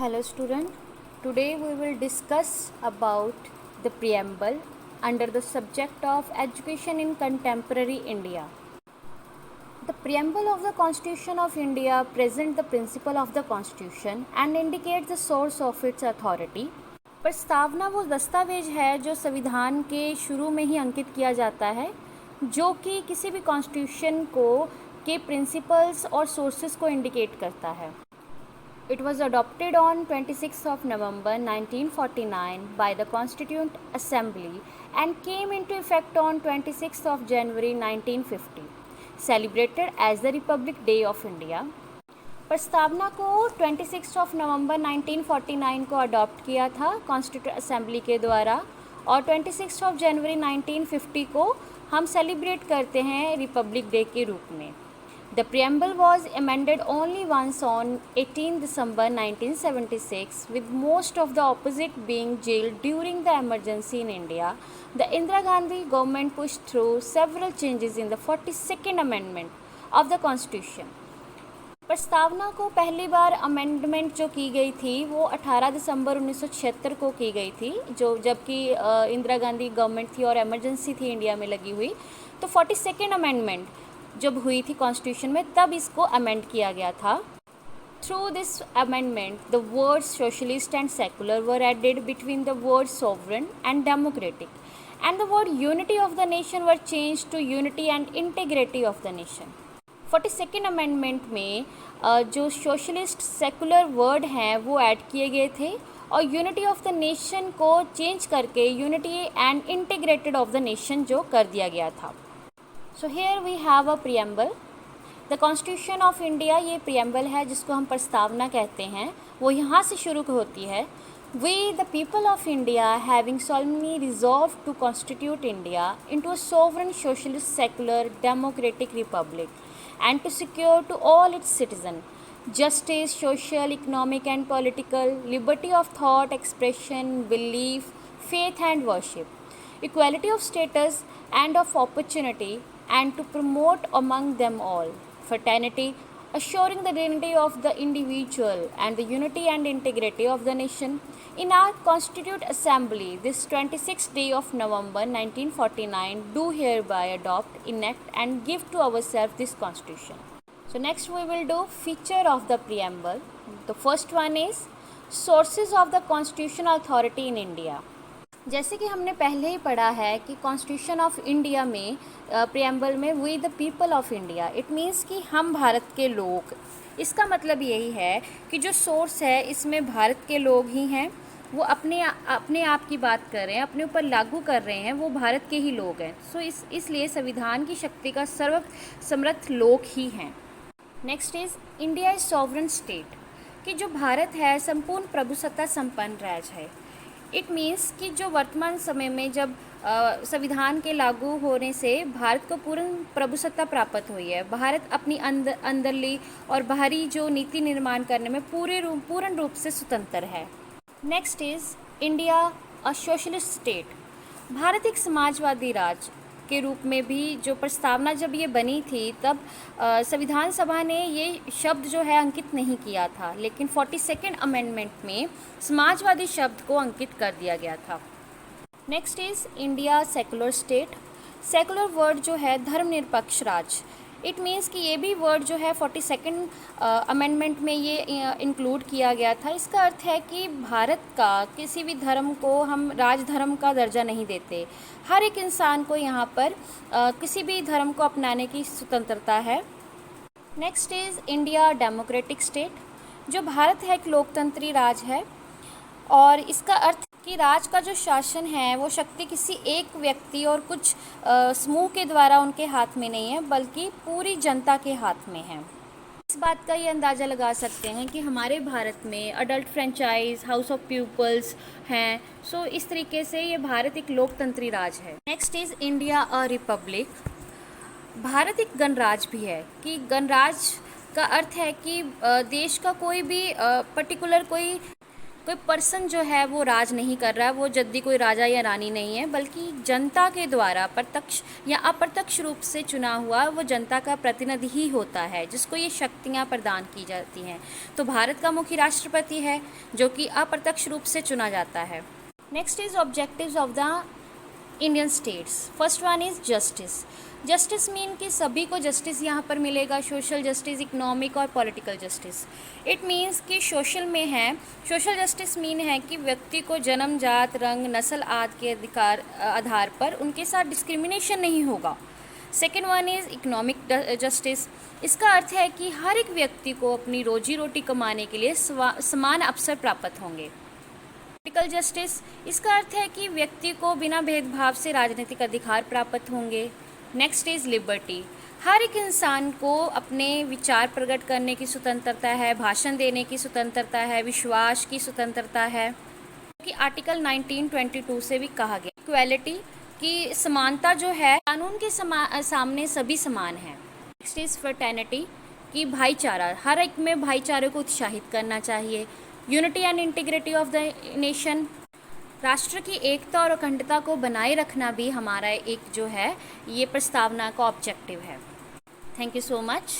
Hello student, today we will discuss about the preamble under the subject of education in contemporary India. The preamble of the Constitution of India presents the principle of the Constitution and indicates the source of its authority. प्रस्तावना वो दस्तावेज है जो संविधान के शुरू में ही अंकित किया जाता है, जो कि किसी भी कॉन्स्टिट्यूशन को के प्रिंसिपल्स और सोर्सेस को इंडिकेट करता है. It was adopted on 26th of November 1949 by the Constituent Assembly and came into effect on 26th of January 1950, celebrated as the Republic Day of India. प्रस्तावना को 26 ऑफ नवंबर 1949 को adopt किया था constituent assembly के द्वारा और 26 of January 1950 को हम सेलिब्रेट करते हैं रिपब्लिक डे के रूप में. The preamble was amended only once on 18 December 1976, with most of the opposite being jailed during the emergency in India. The Indira Gandhi government pushed through several changes in the 42nd Amendment of the Constitution. प्रस्तावना को पहली बार amendment जो की गई थी वो 18 दिसंबर 1976 को की गई थी, जो जबकि इंदिरा गांधी गवर्नमेंट थी और इमरजेंसी थी इंडिया में लगी हुई. तो 42nd अमेंडमेंट जब हुई थी कॉन्स्टिट्यूशन में तब इसको अमेंड किया गया था. Through this amendment the words socialist and secular were added between the word sovereign and democratic and the word unity of the nation were change to unity and integrity of the nation. 42nd amendment में जो socialist secular word हैं वो add किए गए थे और unity of the nation को change करके unity and integrated of the nation जो कर दिया गया था. So here we have a preamble. The constitution of India ये प्रियम्बल है जिसको हम प्रस्तावना कहते हैं, वो यहाँ से शुरू होती है. We the people of India having solemnly resolved to constitute India into a sovereign socialist secular democratic republic and to secure to all its citizens justice, social, economic and political, liberty of thought, expression, belief, faith and worship, equality of status and of opportunity, and to promote among them all fraternity, assuring the dignity of the individual and the unity and integrity of the nation. In our Constituent Assembly, this 26th day of November 1949, do hereby adopt, enact, and give to ourselves this Constitution. So next we will do feature of the preamble. The first one is sources of the constitutional authority in India. जैसे कि हमने पहले ही पढ़ा है कि constitution of India में preamble में we the people of India, it means कि हम भारत के लोग. इसका मतलब यही है कि जो सोर्स है इसमें भारत के लोग ही हैं, वो अपने आप की बात कर रहे हैं, अपने ऊपर लागू कर रहे हैं, वो भारत के ही लोग हैं. सो इसलिए संविधान की शक्ति का सर्वसमर्थ लोग ही हैं. Next is India is sovereign state, कि जो भारत है संपूर्ण प्रभुसत्ता संपन्न राज्य है. इट मीन्स कि जो वर्तमान समय में जब संविधान के लागू होने से भारत को पूर्ण प्रभुसत्ता प्राप्त हुई है. भारत अपनी अंदरली और बाहरी जो नीति निर्माण करने में पूर्ण रूप से स्वतंत्र है. Next is India a socialist state. Bharat एक समाजवादी राज्य के रूप में भी जो प्रस्तावना जब ये बनी थी तब संविधान सभा ने ये शब्द जो है अंकित नहीं किया था, लेकिन 42nd अमेंडमेंट में समाजवादी शब्द को अंकित कर दिया गया था. Next is India secular state. Secular word जो है धर्मनिरपेक्ष राज्य. इट मीन्स कि ये भी वर्ड जो है 42nd अमेंडमेंट में ये इंक्लूड किया गया था. इसका अर्थ है कि भारत का किसी भी धर्म को हम राजधर्म का दर्जा नहीं देते. हर एक इंसान को यहाँ पर किसी भी धर्म को अपनाने की स्वतंत्रता है. Next is India democratic state. जो भारत है एक लोकतंत्री राज्य है और इसका अर्थ कि राज का जो शासन है वो शक्ति किसी एक व्यक्ति और कुछ समूह के द्वारा उनके हाथ में नहीं है, बल्कि पूरी जनता के हाथ में है. इस बात का ये अंदाज़ा लगा सकते हैं कि हमारे भारत में adult franchise, house of peoples हैं. सो इस तरीके से ये भारत एक लोकतंत्री राज्य है. Next is India a republic. Bharat एक गणराज्य भी है, कि गणराज्य का अर्थ है कि देश का कोई भी पर्टिकुलर कोई कोई पर्सन जो है वो राज नहीं कर रहा है, वो जल्दी कोई राजा या रानी नहीं है, बल्कि जनता के द्वारा प्रत्यक्ष या अप्रत्यक्ष रूप से चुना हुआ वो जनता का प्रतिनिधि ही होता है, जिसको ये शक्तियाँ प्रदान की जाती हैं। तो भारत का मुख्य राष्ट्रपति है, जो कि अप्रत्यक्ष रूप से चुना जाता है। Next is objectives of the Indian states. First one is justice. Justice mean कि सभी को जस्टिस यहाँ पर मिलेगा, सोशल जस्टिस, इकोनॉमिक और पॉलिटिकल जस्टिस। इट मीन्स कि सोशल में है, सोशल जस्टिस मीन है कि व्यक्ति को जन्म, जात, रंग, नस्ल आदि के अधिकार आधार पर उनके साथ डिस्क्रिमिनेशन नहीं होगा। Second one is economic justice. इसका अर्थ है कि हर एक व्यक्ति को अपनी रोजी रोटी कमाने के लिए समान अवसर प्राप्त होंगे। पॉलिटिकल जस्टिस, इसका अर्थ है कि व्यक्ति को बिना भेदभाव से राजनीतिक अधिकार प्राप्त होंगे। Next is liberty. हर एक इंसान को अपने विचार प्रकट करने की स्वतंत्रता है, भाषण देने की स्वतंत्रता है, विश्वास की स्वतंत्रता है, कि आर्टिकल 1922 से भी कहा गया। इक्वालिटी की समानता जो है, कानून के सामने सभी समान हैं। नेक्स्ट इज़ फ्रेटर्निटी की भाईचारा, हर एक में भाईचारे को उत्साहित करना चाहिए। Unity and integrity of the nation, राष्ट्र की एकता और अखंडता को बनाए रखना भी हमारा एक जो है ये प्रस्तावना का ऑब्जेक्टिव है। Thank you so much.